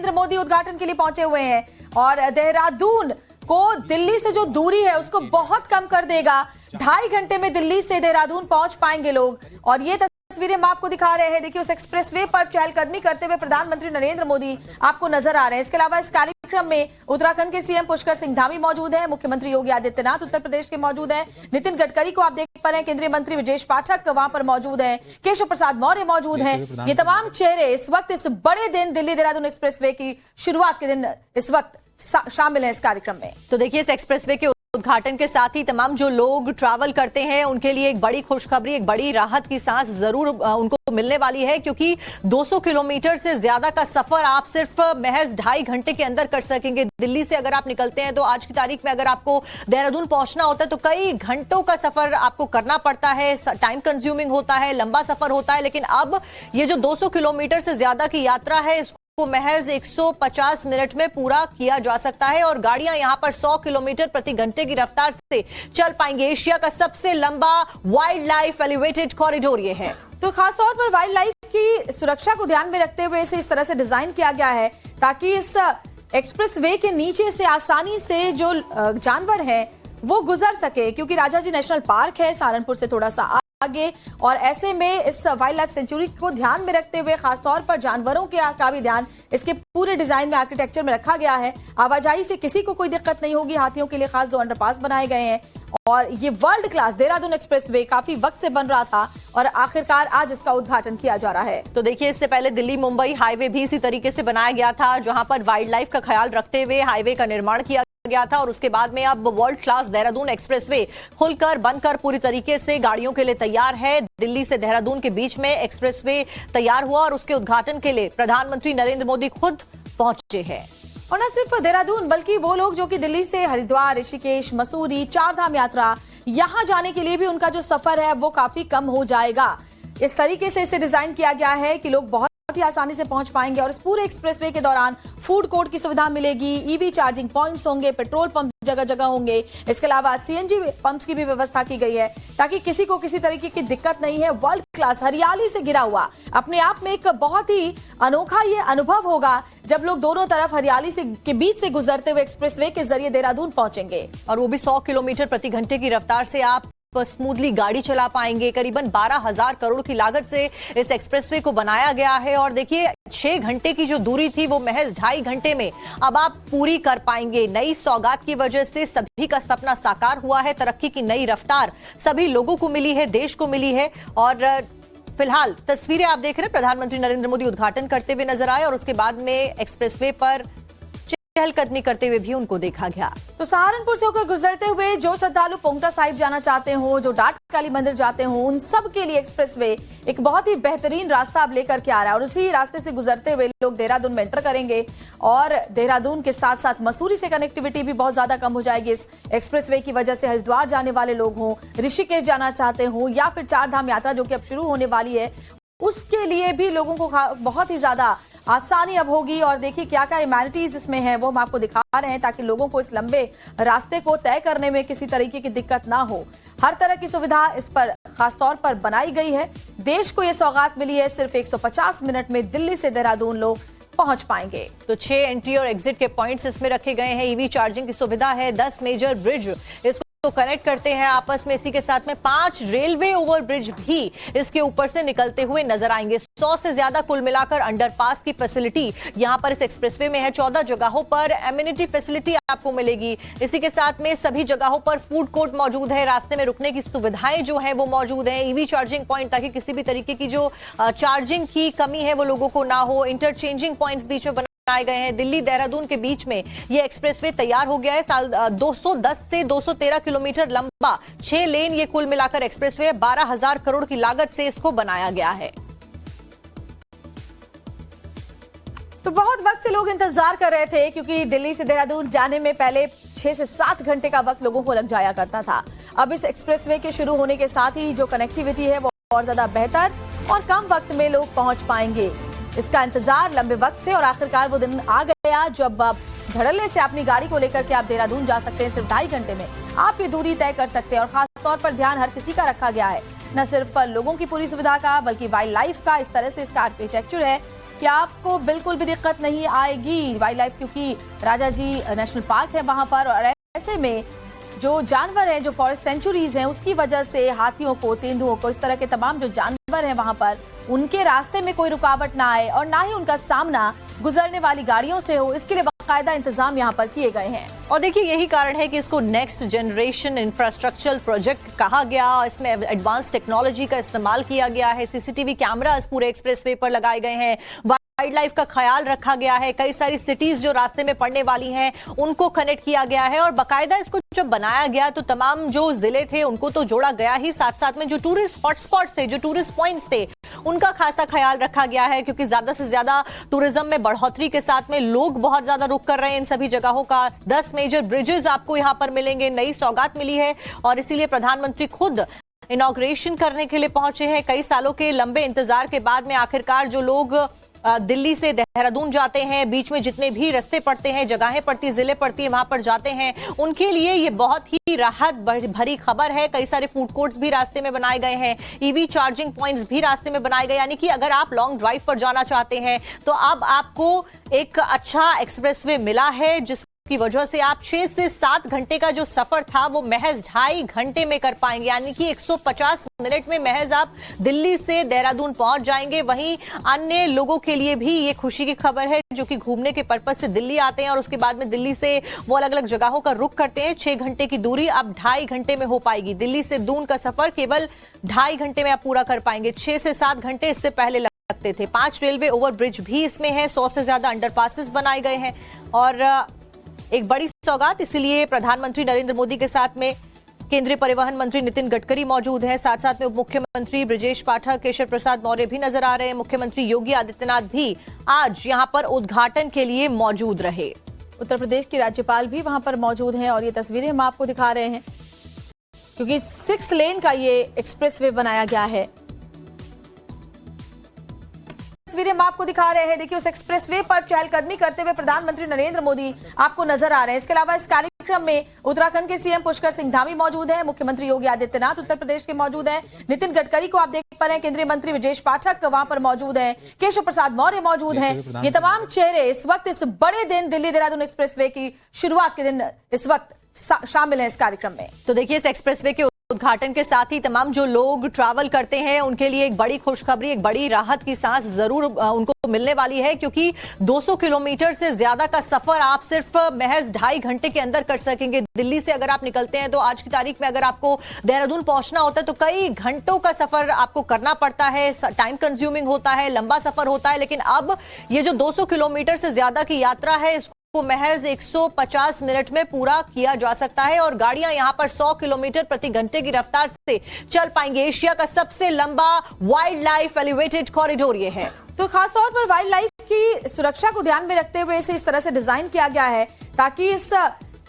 नरेंद्र मोदी उद्घाटन के लिए पहुंचे हुए हैं और देहरादून को दिल्ली से जो दूरी है उसको बहुत कम कर देगा। 2.5 घंटे में दिल्ली से देहरादून पहुंच पाएंगे लोग। और ये तस्वीरें हम आपको दिखा रहे हैं। देखिए, उस एक्सप्रेसवे पर चहलकदमी करते हुए प्रधानमंत्री नरेंद्र मोदी आपको नजर आ रहे हैं। इसके अलावा इस कार्यक्रम में उत्तराखंड के सीएम पुष्कर सिंह धामी मौजूद हैं, मुख्यमंत्री योगी आदित्यनाथ उत्तर प्रदेश के मौजूद हैं, नितिन गडकरी को आप देख पा रहे हैं, केंद्रीय मंत्री ब्रजेश पाठक वहां पर मौजूद हैं, केशव प्रसाद मौर्य मौजूद हैं। ये तमाम चेहरे इस वक्त इस बड़े दिन दिल्ली देहरादून एक्सप्रेसवे की शुरुआत के दिन इस वक्त शामिल है इस कार्यक्रम में। तो देखिए, इस एक्सप्रेसवे के उद्घाटन के साथ ही तमाम जो लोग ट्रैवल करते हैं उनके लिए एक बड़ी खुशखबरी, एक बड़ी राहत की सांस जरूर उनको मिलने वाली है, क्योंकि 200 किलोमीटर से ज्यादा का सफर आप सिर्फ महज 2.5 घंटे के अंदर कर सकेंगे। दिल्ली से अगर आप निकलते हैं तो आज की तारीख में अगर आपको देहरादून पहुंचना होता है तो कई घंटों का सफर आपको करना पड़ता है, टाइम कंज्यूमिंग होता है, लंबा सफर होता है। लेकिन अब ये जो 200 किलोमीटर से ज्यादा की यात्रा है को महज 150 मिनट में पूरा किया जा सकता है और गाड़ियां यहां पर 100 किलोमीटर प्रति घंटे की रफ्तार से चल पाएंगे। एशिया का सबसे लंबा वाइल्ड लाइफ एलिवेटेड कॉरिडोर ये है। तो खासतौर पर वाइल्ड लाइफ की सुरक्षा को ध्यान में रखते हुए इसे इस तरह से डिजाइन किया गया है ताकि इस एक्सप्रेसवे के नीचे से आसानी से जो जानवर है वो गुजर सके, क्योंकि राजाजी नेशनल पार्क है सहारनपुर से थोड़ा सा आगे, और ऐसे में इस वाइल्ड लाइफ सेंचुरी को ध्यान में रखते हुए खासतौर पर जानवरों का भी ध्यान इसके पूरे डिजाइन में, आर्किटेक्चर में रखा गया है। आवाजाही से किसी को कोई दिक्कत नहीं होगी। हाथियों के लिए खास 2 अंडरपास बनाए गए हैं और ये वर्ल्ड क्लास देहरादून एक्सप्रेसवे काफी वक्त से बन रहा था और आखिरकार आज इसका उद्घाटन किया जा रहा है। तो देखिए, इससे पहले दिल्ली मुंबई हाईवे भी इसी तरीके से बनाया गया था, जहां पर वाइल्ड लाइफ का ख्याल रखते हुए हाईवे का निर्माण किया गया था और उसके बाद में अब वर्ल्ड क्लास देहरादून एक्सप्रेसवे खुलकर बनकर पूरी तरीके से गाड़ियों के लिए तैयार है। दिल्ली से देहरादून के बीच में एक्सप्रेसवे तैयार हुआ और उसके उद्घाटन के लिए प्रधानमंत्री नरेंद्र मोदी खुद पहुंचे हैं। और न सिर्फ देहरादून बल्कि वो लोग जो कि दिल्ली से हरिद्वार, ऋषिकेश, मसूरी, 4 धाम यात्रा यहां जाने के लिए भी उनका जो सफर है वो काफी कम हो जाएगा। इस तरीके से इसे डिजाइन किया गया है कि लोग बहुत ही आसानी से पहुंच पाएंगे और इस पूरे एक्सप्रेसवे के दौरान फूड कोर्ट की सुविधा मिलेगी, ईवी चार्जिंग पॉइंट्स होंगे, पेट्रोल पंप जगह जगह होंगे। इसके अलावा सीएनजी पंप्स की भी व्यवस्था की गई है ताकि किसी को किसी तरीके की दिक्कत नहीं है। वर्ल्ड क्लास हरियाली से घिरा हुआ अपने आप में एक बहुत ही अनोखा ये अनुभव होगा जब लोग दोनों तरफ हरियाली से के बीच से गुजरते हुए एक्सप्रेसवे के जरिए देहरादून पहुंचेंगे और वो भी 100 किलोमीटर प्रति घंटे की रफ्तार से आप स्मूथली गाड़ी चला पाएंगे। करीबन 12,000 करोड़ की लागत से इस एक्सप्रेसवे को बनाया गया है और देखिए, 6 घंटे की जो दूरी थी वो महज 2.5 घंटे में अब आप पूरी कर पाएंगे। नई सौगात की वजह से सभी का सपना साकार हुआ है। तरक्की की नई रफ्तार सभी लोगों को मिली है, देश को मिली है। और फिलहाल तस्वीरें आप देख रहे हैं, प्रधानमंत्री नरेंद्र मोदी उद्घाटन करते हुए नजर आए और उसके बाद में एक्सप्रेसवे पर चहलकदमी करते हुए भी उनको देखा गया। तो सहारनपुर से होकर गुजरते हुए जो श्रद्धालु पोंगटा साहिब जाना चाहते हो, जो डाट काली मंदिर जाते हो, उन सब के लिए एक्सप्रेसवे एक बहुत ही बेहतरीन रास्ता अब लेकर के आ रहा है और उसी रास्ते से गुजरते हुए लोग देहरादून में एंटर करेंगे और देहरादून के साथ साथ मसूरी से कनेक्टिविटी भी बहुत ज्यादा कम हो जाएगी इस एक्सप्रेसवे की वजह से। हरिद्वार जाने वाले लोग हों, ऋषिकेश जाना चाहते हो या फिर 4 धाम यात्रा जो कि अब शुरू होने वाली है, उसके लिए भी लोगों को बहुत ही ज्यादा आसानी अब होगी। और देखिए क्या क्या इम्यूनिटीज इसमें है वो हम आपको दिखा रहे हैं ताकि लोगों को इस लंबे रास्ते को तय करने में किसी तरीके की दिक्कत ना हो। हर तरह की सुविधा इस पर खासतौर पर बनाई गई है। देश को ये सौगात मिली है, सिर्फ 150 मिनट में दिल्ली से देहरादून लोग पहुंच पाएंगे। तो 6 एंट्री और एग्जिट के पॉइंट्स इसमें रखे गए हैं। ईवी चार्जिंग की सुविधा है, 10 मेजर ब्रिज इसको तो कनेक्ट करते हैं आपस में। इसी के साथ में 5 रेलवे ओवरब्रिज भी इसके ऊपर से निकलते हुए नजर आएंगे। 100 से ज्यादा कुल मिलाकर अंडरपास की फैसिलिटी यहां पर इस एक्सप्रेसवे में है। 14 जगहों पर एमिनिटी फैसिलिटी आपको मिलेगी। इसी के साथ में सभी जगहों पर फूड कोर्ट मौजूद है। रास्ते में रुकने की सुविधाएं जो है वो मौजूद है। ईवी चार्जिंग पॉइंट ताकि किसी भी तरीके की जो चार्जिंग की कमी है वो लोगों को ना हो। इंटरचेंजिंग पॉइंट्स बीच में बनाए गए हैं। दिल्ली देहरादून के बीच में ये एक्सप्रेसवे तैयार हो गया है। 210 से 213 किलोमीटर लंबा 6 लेन ये कुल मिलाकर एक्सप्रेसवे 12,000 करोड़ की लागत से इसको बनाया गया है। तो बहुत वक्त से लोग इंतजार कर रहे थे क्योंकि दिल्ली से देहरादून जाने में पहले 6 से 7 घंटे का वक्त लोगों को लग जाया करता था। अब इस एक्सप्रेसवे के शुरू होने के साथ ही जो कनेक्टिविटी है वो और ज्यादा बेहतर और कम वक्त में लोग पहुंच पाएंगे। इसका इंतजार लंबे वक्त से और आखिरकार वो दिन आ गया जब आप धड़ल्ले से अपनी गाड़ी को लेकर के आप देहरादून जा सकते हैं। सिर्फ 2.5 घंटे में आप ये दूरी तय कर सकते हैं और खासतौर पर ध्यान हर किसी का रखा गया है, न सिर्फ लोगों की पूरी सुविधा का बल्कि वाइल्ड लाइफ का। इस तरह से इसका आर्किटेक्चर है कि आपको बिल्कुल भी दिक्कत नहीं आएगी वाइल्ड लाइफ, क्योंकि राजाजी नेशनल पार्क है वहां पर। और ऐसे में जो जानवर हैं, जो फॉरेस्ट सेंचुरीज हैं, उसकी वजह से हाथियों को, तेंदुओं को, इस तरह के तमाम जो जानवर हैं वहां पर, उनके रास्ते में कोई रुकावट ना आए और ना ही उनका सामना गुजरने वाली गाड़ियों से हो, इसके लिए बाकायदा इंतजाम यहाँ पर किए गए हैं। और देखिए यही कारण है कि इसको नेक्स्ट जनरेशन इंफ्रास्ट्रक्चर प्रोजेक्ट कहा गया। इसमें एडवांस टेक्नोलॉजी का इस्तेमाल किया गया है। सीसीटीवी कैमरास पूरे एक्सप्रेसवे पर लगाए गए हैं। वाइल्ड लाइफ का ख्याल रखा गया है। कई सारी सिटीज जो रास्ते में पड़ने वाली हैं उनको कनेक्ट किया गया है। और बाकायदा इसको जब बनाया गया तो तमाम जो जिले थे उनको तो जोड़ा गया ही, साथ साथ में जो टूरिस्ट हॉटस्पॉट्स थे, जो टूरिस्ट पॉइंट्स थे, उनका खासा ख्याल रखा गया है। क्योंकि ज्यादा से ज्यादा टूरिज्म में बढ़ोतरी के साथ में लोग बहुत ज्यादा रुक कर रहे हैं इन सभी जगहों का। 10 मेजर ब्रिजेस आपको यहां पर मिलेंगे। नई सौगात मिली है और इसीलिए प्रधानमंत्री खुद इनॉग्रेशन करने के लिए पहुंचे हैं। कई सालों के लंबे इंतजार के बाद में आखिरकार जो लोग दिल्ली से देहरादून जाते हैं, बीच में जितने भी रास्ते पड़ते हैं, जगहें पड़ती, जिले पड़ती है, वहां पर जाते हैं, उनके लिए ये बहुत ही राहत भरी खबर है। कई सारे फूड कोर्ट्स भी रास्ते में बनाए गए हैं। ईवी चार्जिंग पॉइंट्स भी रास्ते में बनाए गए। यानी कि अगर आप लॉन्ग ड्राइव पर जाना चाहते हैं तो अब आपको एक अच्छा एक्सप्रेसवे मिला है, जिस की वजह से आप 6 से 7 घंटे का जो सफर था वो महज 2.5 घंटे में कर पाएंगे। यानी कि 150 मिनट में महज आप दिल्ली से देहरादून पहुंच जाएंगे। वहीं अन्य लोगों के लिए भी ये खुशी की खबर है जो कि घूमने के पर्पज से दिल्ली आते हैं और उसके बाद में दिल्ली से वो अलग अलग जगहों का रुख करते हैं। 6 घंटे की दूरी अब 2.5 घंटे में हो पाएगी। दिल्ली से दून का सफर केवल 2.5 घंटे में आप पूरा कर पाएंगे। 6 से 7 घंटे इससे पहले लगते थे। 5 रेलवे ओवरब्रिज भी इसमें है। 100 से ज्यादा अंडरपासेस बनाए गए हैं और एक बड़ी सौगात। इसलिए प्रधानमंत्री नरेंद्र मोदी के साथ में केंद्रीय परिवहन मंत्री नितिन गडकरी मौजूद हैं। साथ साथ में उप मुख्यमंत्री ब्रजेश पाठक, केशव प्रसाद मौर्य भी नजर आ रहे हैं। मुख्यमंत्री योगी आदित्यनाथ भी आज यहां पर उद्घाटन के लिए मौजूद रहे। उत्तर प्रदेश की राज्यपाल भी वहां पर मौजूद हैं और ये तस्वीरें हम आपको दिखा रहे हैं क्योंकि 6 लेन का ये एक्सप्रेसवे बनाया गया है। तस्वीरें हम आपको दिखा रहे हैं। देखिए उस एक्सप्रेसवे पर चहलकदमी करते हुए प्रधानमंत्री नरेंद्र मोदी आपको नजर आ रहे हैं। इसके अलावा इस कार्यक्रम में उत्तराखंड के सीएम पुष्कर सिंह धामी मौजूद हैं। मुख्यमंत्री योगी आदित्यनाथ उत्तर प्रदेश के मौजूद हैं। नितिन गडकरी को आप देख पा रहे हैं। केंद्रीय मंत्री ब्रजेश पाठक वहां पर मौजूद हैं। केशव प्रसाद मौर्य मौजूद हैं। ये तमाम चेहरे इस वक्त इस बड़े दिन दिल्ली देहरादून एक्सप्रेसवे की शुरुआत के दिन इस वक्त शामिल है इस कार्यक्रम में। तो देखिए इस एक्सप्रेसवे के उद्घाटन के साथ ही तमाम जो लोग ट्रैवल करते हैं उनके लिए एक बड़ी खुशखबरी, एक बड़ी राहत की सांस जरूर उनको मिलने वाली है। क्योंकि 200 किलोमीटर से ज्यादा का सफर आप सिर्फ महज 2.5 घंटे के अंदर कर सकेंगे। दिल्ली से अगर आप निकलते हैं तो आज की तारीख में अगर आपको देहरादून पहुंचना होता है तो कई घंटों का सफर आपको करना पड़ता है। टाइम कंज्यूमिंग होता है, लंबा सफर होता है। लेकिन अब ये जो 200 किलोमीटर से ज्यादा की यात्रा है को महज 150 मिनट में पूरा किया जा सकता है और गाड़ियां यहां पर 100 किलोमीटर प्रति घंटे की रफ्तार से चल पाएंगे। एशिया का सबसे लंबा वाइल्ड लाइफ एलिवेटेड कॉरिडोर ये है। तो खासतौर पर वाइल्ड लाइफ की सुरक्षा को ध्यान में रखते हुए इसे इस तरह से डिजाइन किया गया है ताकि इस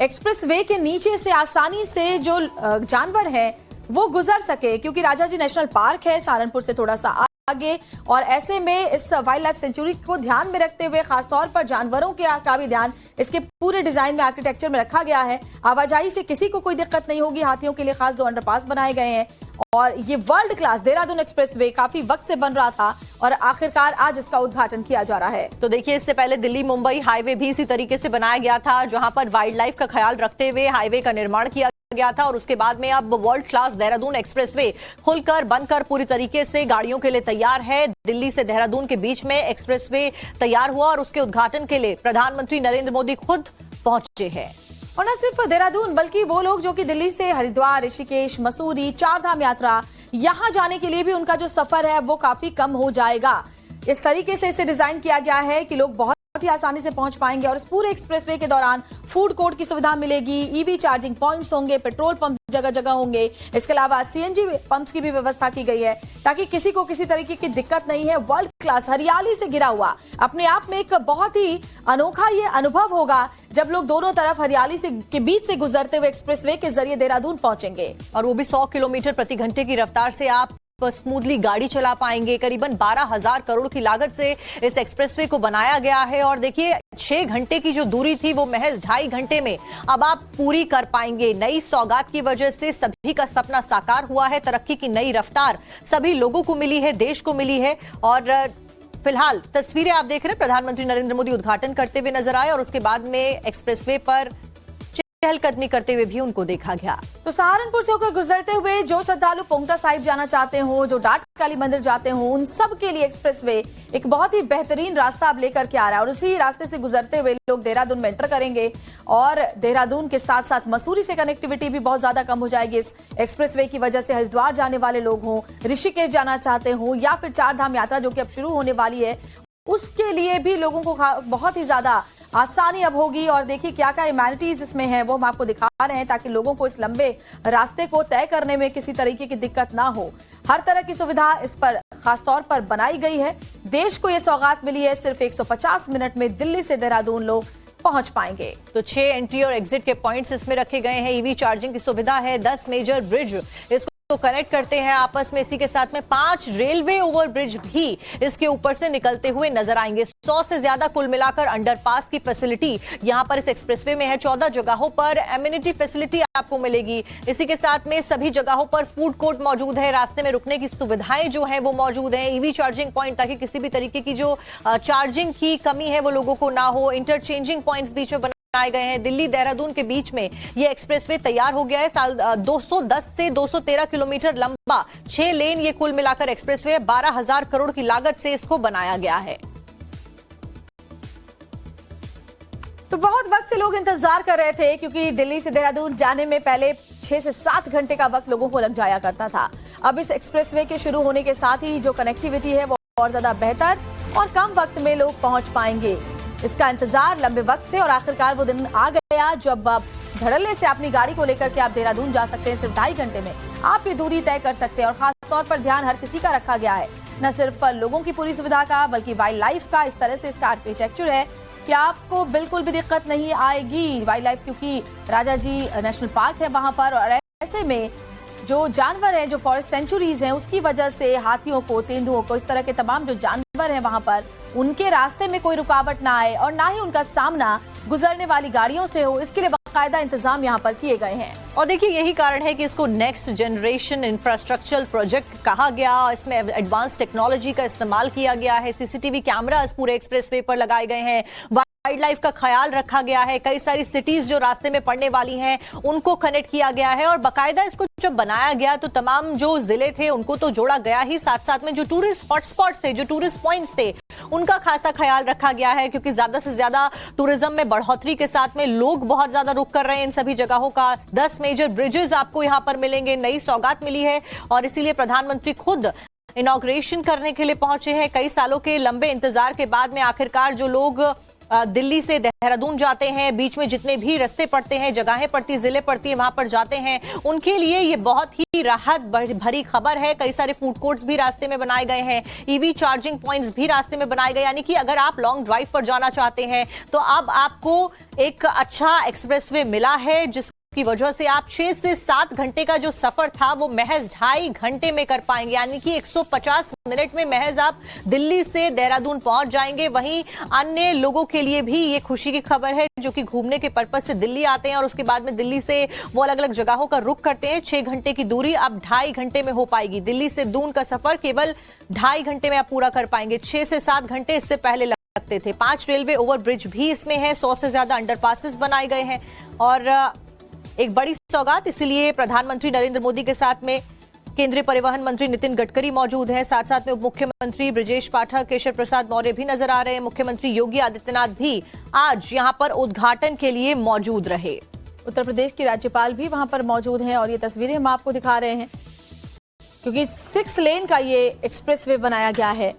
एक्सप्रेसवे के नीचे से आसानी से जो जानवर है वो गुजर सके, क्योंकि राजाजी नेशनल पार्क है सहारनपुर से थोड़ा सा आगे। और ऐसे में इस वाइल्ड लाइफ सेंचुरी को ध्यान में रखते हुए खासतौर पर जानवरों का भी ध्यान इसके पूरे डिजाइन में, आर्किटेक्चर में रखा गया है। आवाजाही से किसी को कोई दिक्कत नहीं होगी। हाथियों के लिए खास 2 अंडरपास बनाए गए हैं और ये वर्ल्ड क्लास देहरादून एक्सप्रेसवे काफी वक्त से बन रहा था और आखिरकार आज इसका उद्घाटन किया जा रहा है। तो देखिए इससे पहले दिल्ली मुंबई हाईवे भी इसी तरीके से बनाया गया था जहां पर वाइल्ड लाइफ का ख्याल रखते हुए हाईवे का निर्माण किया गया था और उसके बाद में अब वर्ल्ड क्लास देहरादून एक्सप्रेसवे खुलकर बनकर पूरी तरीके से गाड़ियों के लिए तैयार है। दिल्ली से देहरादून के बीच में एक्सप्रेसवे तैयार हुआ और उसके उद्घाटन के लिए प्रधानमंत्री नरेंद्र मोदी खुद पहुंचे हैं। और न सिर्फ देहरादून बल्कि वो लोग जो कि दिल्ली से हरिद्वार, ऋषिकेश, मसूरी, 4 धाम यात्रा यहां जाने के लिए भी उनका जो सफर है वो काफी कम हो जाएगा। इस तरीके से इसे डिजाइन किया गया है कि लोग बहुत ही आसानी से पहुंच पाएंगे और इस पूरे एक्सप्रेसवे के दौरान फूड कोर्ट की सुविधा मिलेगी। ईवी चार्जिंग पॉइंट्स होंगे, पेट्रोल पंप जगह जगह होंगे। इसके अलावा सीएनजी पंप्स की भी व्यवस्था की गई है ताकि किसी को किसी तरीके की दिक्कत नहीं है। वर्ल्ड क्लास हरियाली से घिरा हुआ अपने आप में एक बहुत ही अनोखा ये अनुभव होगा जब लोग दोनों तरफ हरियाली से के बीच से गुजरते हुए एक्सप्रेसवे के जरिए देहरादून पहुंचेंगे और वो भी 100 किलोमीटर प्रति घंटे की रफ्तार से आप स्मूथली गाड़ी चला पाएंगे। करीबन 12,000 करोड़ की लागत से इस एक्सप्रेसवे को बनाया गया है और देखिए 6 घंटे की जो दूरी थी वो महज 2.5 घंटे में अब आप पूरी कर पाएंगे। नई सौगात की वजह से सभी का सपना साकार हुआ है। तरक्की की नई रफ्तार सभी लोगों को मिली है, देश को मिली है और फिलहाल तस्वीरें आप देख रहे हैं, प्रधानमंत्री नरेंद्र मोदी उद्घाटन करते हुए नजर आए और उसके बाद में एक्सप्रेसवे पर चहलकदमी करते हुए भी उनको देखा गया। तो सहारनपुर से होकर गुजरते हुए जो श्रद्धालु पोंगटा साहिब जाना चाहते हो, जो डाट काली मंदिर जाते हो, उन सब के लिए एक्सप्रेसवे एक बहुत ही बेहतरीन रास्ता अब लेकर के आ रहा है और उसी रास्ते से गुजरते हुए लोग देहरादून में एंटर करेंगे और देहरादून के साथ साथ मसूरी से कनेक्टिविटी भी बहुत ज्यादा कम हो जाएगी इस एक्सप्रेसवे की वजह से। हरिद्वार जाने वाले लोग हों, ऋषिकेश जाना चाहते हो या फिर चार धाम यात्रा जो कि अब शुरू होने वाली है, उसके लिए भी लोगों को बहुत ही ज्यादा आसानी अब होगी। और देखिए क्या क्या इम्यूनिटीज इसमें है वो हम आपको दिखा रहे हैं ताकि लोगों को इस लंबे रास्ते को तय करने में किसी तरीके की दिक्कत ना हो। हर तरह की सुविधा इस पर खासतौर पर बनाई गई है। देश को यह सौगात मिली है, सिर्फ 150 मिनट में दिल्ली से देहरादून लोग पहुंच पाएंगे। तो 6 एंट्री और एग्जिट के पॉइंट्स इसमें रखे गए हैं। ईवी चार्जिंग की सुविधा है, 10 मेजर ब्रिज इसको कनेक्ट करते हैं आपस में। इसी के साथ में 5 रेलवे ओवरब्रिज भी इसके ऊपर से निकलते हुए नजर आएंगे। 100 से ज्यादा कुल मिलाकर अंडरपास की फैसिलिटी यहां पर इस एक्सप्रेसवे में है। 14 जगहों पर एमिनिटी फैसिलिटी आपको मिलेगी। इसी के साथ में सभी जगहों पर फूड कोर्ट मौजूद है। रास्ते में रुकने की सुविधाएं जो है वो मौजूद है। ईवी चार्जिंग पॉइंट ताकि किसी भी तरीके की जो चार्जिंग की कमी है वो लोगों को ना हो। इंटरचेंजिंग पॉइंट्स बीच में बनाए गए हैं। दिल्ली देहरादून के बीच में यह एक्सप्रेसवे तैयार हो गया है। 210 से 213 किलोमीटर लंबा 6 लेन ये कुल मिलाकर एक्सप्रेसवे 12,000 करोड़ की लागत से इसको बनाया गया है। तो बहुत वक्त से लोग इंतजार कर रहे थे क्योंकि दिल्ली से देहरादून जाने में पहले 6 से 7 घंटे का वक्त लोगों को लग जाया करता था। अब इस एक्सप्रेसवे के शुरू होने के साथ ही जो कनेक्टिविटी है वो और ज्यादा बेहतर और कम वक्त में लोग पहुंच पाएंगे। इसका इंतजार लंबे वक्त से और आखिरकार वो दिन आ गया जब आप धड़ल्ले से अपनी गाड़ी को लेकर के आप देहरादून जा सकते हैं। सिर्फ 2.5 घंटे में आप ये दूरी तय कर सकते हैं और खासतौर पर ध्यान हर किसी का रखा गया है, न सिर्फ लोगों की पूरी सुविधा का बल्कि वाइल्ड लाइफ का। इस तरह से इसका आर्किटेक्चर है कि आपको बिल्कुल भी दिक्कत नहीं आएगी। वाइल्ड लाइफ क्योंकि राजा जी नेशनल पार्क है वहां पर और ऐसे में जो जानवर हैं, जो फॉरेस्ट सेंचुरीज हैं, उसकी वजह से हाथियों को, तेंदुओं को, इस तरह के तमाम जो जानवर हैं वहां पर, उनके रास्ते में कोई रुकावट ना आए और ना ही उनका सामना गुजरने वाली गाड़ियों से हो, इसके लिए बाकायदा इंतजाम यहाँ पर किए गए हैं। और देखिए यही कारण है कि इसको नेक्स्ट जनरेशन इंफ्रास्ट्रक्चर प्रोजेक्ट कहा गया। इसमें एडवांस टेक्नोलॉजी का इस्तेमाल किया गया है। सीसीटीवी कैमरास पूरे एक्सप्रेसवे पर लगाए गए हैं। वाइल्ड लाइफ का ख्याल रखा गया है। कई सारी सिटीज जो रास्ते में पड़ने वाली हैं उनको कनेक्ट किया गया है और बाकायदा इसको जब बनाया गया तो तमाम जो जिले थे उनको तो जोड़ा गया ही, साथ साथ में जो टूरिस्ट हॉटस्पॉट्स थे, जो टूरिस्ट पॉइंट्स थे, उनका खासा ख्याल रखा गया है क्योंकि ज्यादा से ज्यादा टूरिज्म में बढ़ोतरी के साथ में लोग बहुत ज्यादा रुक कर रहे हैं इन सभी जगहों का। 10 मेजर ब्रिजेस आपको यहां पर मिलेंगे। नई सौगात मिली है और इसीलिए प्रधानमंत्री खुद इनॉग्रेशन करने के लिए पहुंचे हैं। कई सालों के लंबे इंतजार के बाद में आखिरकार जो लोग दिल्ली से देहरादून जाते हैं, बीच में जितने भी रास्ते पड़ते हैं, जगहें पड़ती, जिले पड़ती है, वहां पर जाते हैं, उनके लिए ये बहुत ही राहत भरी खबर है। कई सारे फूड कोर्ट्स भी रास्ते में बनाए गए हैं। ईवी चार्जिंग पॉइंट्स भी रास्ते में बनाए गए, यानी कि अगर आप लॉन्ग ड्राइव पर जाना चाहते हैं तो अब आपको एक अच्छा एक्सप्रेसवे मिला है जिसकी वजह से आप 6 से 7 घंटे का जो सफर था वो महज 2.5 घंटे में कर पाएंगे, यानी कि 150 मिनट में महज आप दिल्ली से देहरादून पहुंच जाएंगे। वहीं अन्य लोगों के लिए भी ये खुशी की खबर है जो कि घूमने के पर्पज से दिल्ली आते हैं और उसके बाद में दिल्ली से वो अलग अलग जगहों का रुख करते हैं। 6 घंटे की दूरी अब 2.5 घंटे में हो पाएगी। दिल्ली से दून का सफर केवल 2.5 घंटे में आप पूरा कर पाएंगे। 6 से 7 घंटे इससे पहले लगते थे। 5 रेलवे ओवरब्रिज भी इसमें है। 100 से ज्यादा अंडरपासेस बनाए गए हैं और एक बड़ी सौगात, इसलिए प्रधानमंत्री नरेंद्र मोदी के साथ में केंद्रीय परिवहन मंत्री नितिन गडकरी मौजूद हैं। साथ साथ में उप मुख्यमंत्री ब्रजेश पाठक, केशव प्रसाद मौर्य भी नजर आ रहे हैं। मुख्यमंत्री योगी आदित्यनाथ भी आज यहां पर उद्घाटन के लिए मौजूद रहे। उत्तर प्रदेश की राज्यपाल भी वहां पर मौजूद हैं और ये तस्वीरें हम आपको दिखा रहे हैं क्योंकि 6 लेन का ये एक्सप्रेसवे बनाया गया है।